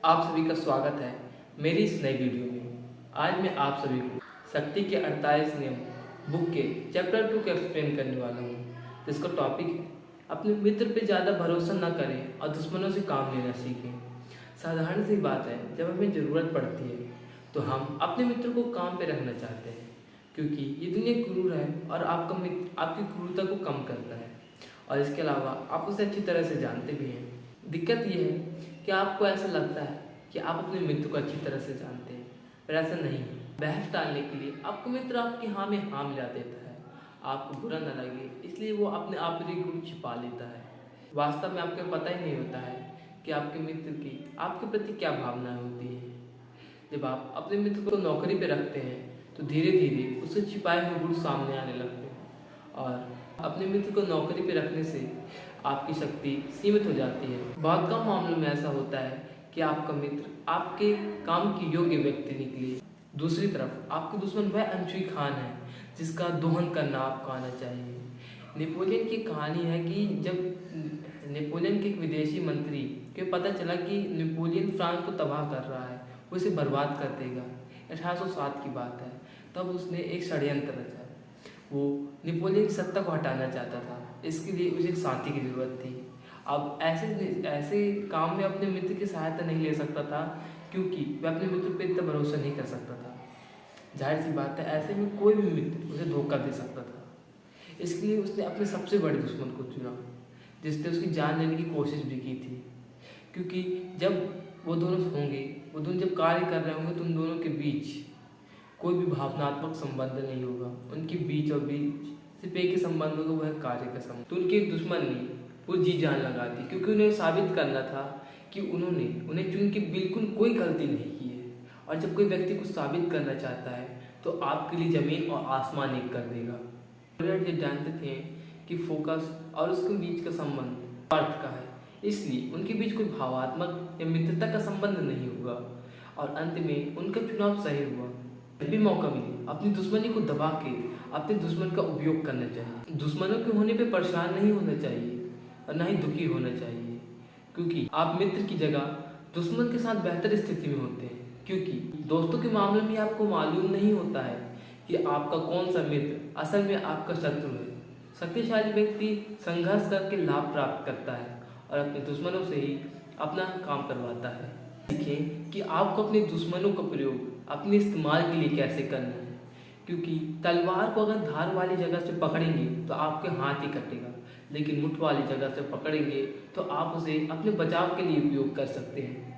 आप सभी का स्वागत है मेरी इस नई वीडियो में। आज मैं आप सभी को शक्ति के 48 नियम बुक के चैप्टर 2 का एक्सप्लेन करने वाला हूँ, जिसका टॉपिक है अपने मित्र पे ज़्यादा भरोसा न करें और दुश्मनों से काम लेना सीखें। साधारण सी बात है, जब हमें ज़रूरत पड़ती है तो हम अपने मित्र को काम पे रखना चाहते हैं, क्योंकि ये दुनिया क्रूर है और आपका मित्र आपकी क्रूरता को कम करता है और इसके अलावा आप उसे अच्छी तरह से जानते भी हैं। दिक्कत यह है कि आपको ऐसा लगता है कि आप अपने मित्र को अच्छी तरह से जानते हैं, पर ऐसा नहीं है। बहस टालने के लिए आपका मित्र आपकी हाँ में हाँ मिला देता है, आपको बुरा न लगे इसलिए वो अपने आपसी गुण छिपा लेता है। वास्तव में आपको पता ही नहीं होता है कि आपके मित्र की आपके प्रति क्या भावनाएं होती है। जब आप अपने मित्र को नौकरी पर रखते हैं तो धीरे धीरे उससे छिपाए हुए गुण सामने आने लगते हैं और अपने मित्र को नौकरी पर रखने से आपकी शक्ति सीमित हो जाती है। बहुत कम मामलों में ऐसा होता है कि आपका मित्र आपके काम के योग्य व्यक्ति निकले। दूसरी तरफ आपके दुश्मन वह अनछुई खान है जिसका दोहन करना आपको आना चाहिए। नेपोलियन की कहानी है कि जब नेपोलियन के एक विदेशी मंत्री को पता चला कि नेपोलियन फ्रांस को तबाह कर रहा है, वो इसे बर्बाद कर देगा, 1807 की बात है, तब उसने एक षड्यंत्र रचा। वो नेपोलियन की सत्ता को हटाना चाहता था, इसके लिए उसे एक साथी की ज़रूरत थी। अब ऐसे ऐसे काम में अपने मित्र की सहायता नहीं ले सकता था, क्योंकि वह अपने मित्र पर इतना भरोसा नहीं कर सकता था। जाहिर सी बात है, ऐसे में कोई भी मित्र उसे धोखा दे सकता था। इसके लिए उसने अपने सबसे बड़े दुश्मन को चुना, जिसने उसकी जान लेने की कोशिश भी की थी, क्योंकि जब वो दोनों जब कार्य कर रहे होंगे तो उन दोनों के बीच कोई भी भावनात्मक संबंध नहीं होगा। उनके बीच और बीच सिर्फ एक ही संबंध होगा, वह कार्य का संबंध। तो उनके दुश्मन ने पूरी जी जान लगा दी, क्योंकि उन्हें साबित करना था कि उन्होंने उन्हें चुन के बिल्कुल कोई गलती नहीं की है। और जब कोई व्यक्ति कुछ साबित करना चाहता है तो आपके लिए ज़मीन और आसमान एक कर देगा। ये जानते थे कि फोकस और उसके बीच का संबंध स्वार्थ का है, इसलिए उनके बीच कोई भावात्मक या मित्रता का संबंध नहीं होगा और अंत में उनका चुनाव सही हुआ। जब भी मौका मिले अपनी दुश्मनी को दबा के अपने दुश्मन का उपयोग करना चाहिए। दुश्मनों के होने पे परेशान नहीं होना चाहिए और ना ही दुखी होना चाहिए, क्योंकि आप मित्र की जगह दुश्मन के साथ बेहतर स्थिति में होते हैं। क्योंकि दोस्तों के मामले में आपको मालूम नहीं होता है कि आपका कौन सा मित्र असल में आपका शत्रु है। शक्तिशाली व्यक्ति संघर्ष करके लाभ प्राप्त करता है और अपने दुश्मनों से ही अपना काम करवाता है। सीखें कि आपको अपने दुश्मनों का प्रयोग अपने इस्तेमाल के लिए कैसे करना है, क्योंकि तलवार को अगर धार वाली जगह से पकड़ेंगे तो आपके हाथ ही कटेगा, लेकिन मुठ वाली जगह से पकड़ेंगे तो आप उसे अपने बचाव के लिए उपयोग कर सकते हैं।